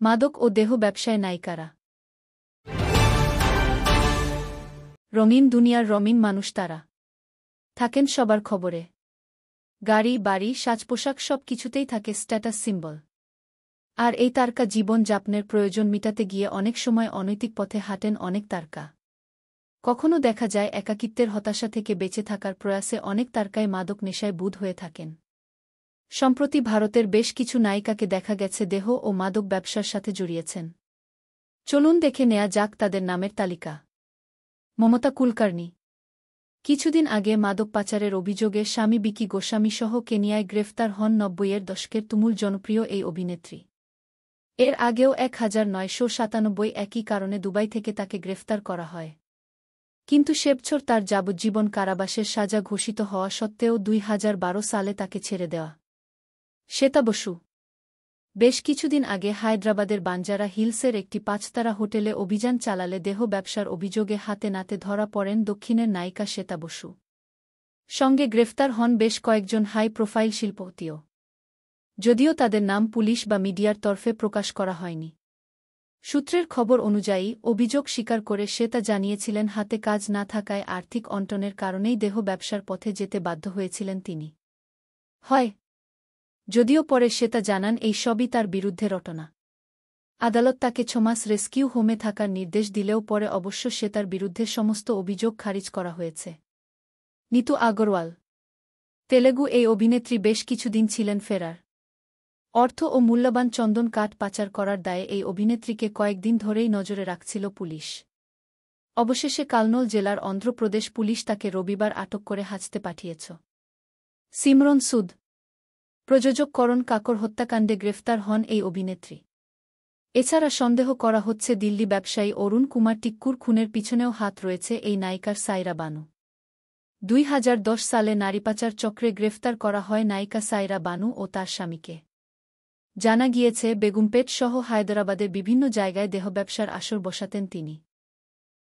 মাদক ও দেহ ব্যবসায় নায়িকারা। রঙিন দুনিয়ার রঙিন মানুষ তারা। থাকেন সবার খবরে। গাড়ি, বাড়ি, সাজপোশাক সব কিছুতেই থাকে স্ট্যাটাস সিম্বল। আর এই তারকা জীবন যাপনের প্রয়োজন মিটাতে গিয়ে অনেক সময় অনৈতিক পথে হাঁটেন অনেক তারকা। কখনো দেখা যায় একাকিত্বের হতাশা থেকে বেঁচে থাকার প্রয়াসে অনেক তারকাই মাদক নেশায় বুঁদ হয়ে থাকেন। সম্প্রতি ভারতের বেশ কিছু নায়িকাকে দেখা গেছে দেহ ও মাদক ব্যবসার সাথে জড়িয়েছেন। চলুন দেখে নেয়া যাক তাদের নামের তালিকা। মমতা কুলকার্নি। কিছুদিন আগে মাদক পাচারের অভিযোগে স্বামী বিকি গোস্বামীসহ কেনিয়ায় গ্রেফতার হন ৯০-এর দশকের তুমুল জনপ্রিয় এই অভিনেত্রী। এর আগেও ১৯৯৭ একই কারণে দুবাই থেকে তাকে গ্রেফতার করা হয়। কিন্তু সে বছর তার যাবজ্জীবন কারাবাসের সাজা ঘোষিত হওয়া সত্ত্বেও ২০১২ সালে তাকে ছেড়ে দেওয়া। শ্বেতা বসু। বেশ কিছুদিন আগে হায়দ্রাবাদের বাঞ্জারা হিলসের একটি ৫-তারা হোটেলে অভিযান চালালে দেহ ব্যবসার অভিযোগে হাতে নাতে ধরা পড়েন দক্ষিণের নায়িকা শ্বেতা বসু। সঙ্গে গ্রেফতার হন বেশ কয়েকজন হাই প্রোফাইল শিল্পপতিও। যদিও তাদের নাম পুলিশ বা মিডিয়ার তরফে প্রকাশ করা হয়নি। সূত্রের খবর অনুযায়ী অভিযোগ স্বীকার করে শ্বেতা জানিয়েছিলেন হাতে কাজ না থাকায় আর্থিক অনটনের কারণেই দেহ ব্যবসার পথে যেতে বাধ্য হয়েছিলেন তিনি। যদিও পরে শ্বেতা জানান এই সবই তার বিরুদ্ধে রটনা। আদালত তাকে ৬ মাস রেস্কিউ হোমে থাকার নির্দেশ দিলেও পরে অবশ্য শ্বেতার বিরুদ্ধে সমস্ত অভিযোগ খারিজ করা হয়েছে। নিতু আগরওয়াল। তেলেগু এই অভিনেত্রী বেশ কিছুদিন ছিলেন ফেরার। অর্থ ও মূল্যবান চন্দন কাঠ পাচার করার দায়ে এই অভিনেত্রীকে কয়েকদিন ধরেই নজরে রাখছিল পুলিশ। অবশেষে কালনোল জেলার অন্ধ্রপ্রদেশ পুলিশ তাকে রবিবার আটক করে হাজতে পাঠিয়েছে। সিমরন সুদ। প্রযোজক করণ কাকর হত্যাকাণ্ডে গ্রেফতার হন এই অভিনেত্রী। এছাড়া সন্দেহ করা হচ্ছে দিল্লি ব্যবসায়ী অরুণ কুমার টিক্কুর খুনের পিছনেও হাত রয়েছে এই নায়িকার সায়রা বানু। ২০১০ সালে নারী পাচার চক্রে গ্রেফতার করা হয় নায়িকা সায়রা বানু ও তার স্বামীকে। জানা গিয়েছে বেগুমপেট সহ হায়দরাবাদের বিভিন্ন জায়গায় দেহ ব্যবসার আসর বসাতেন তিনি।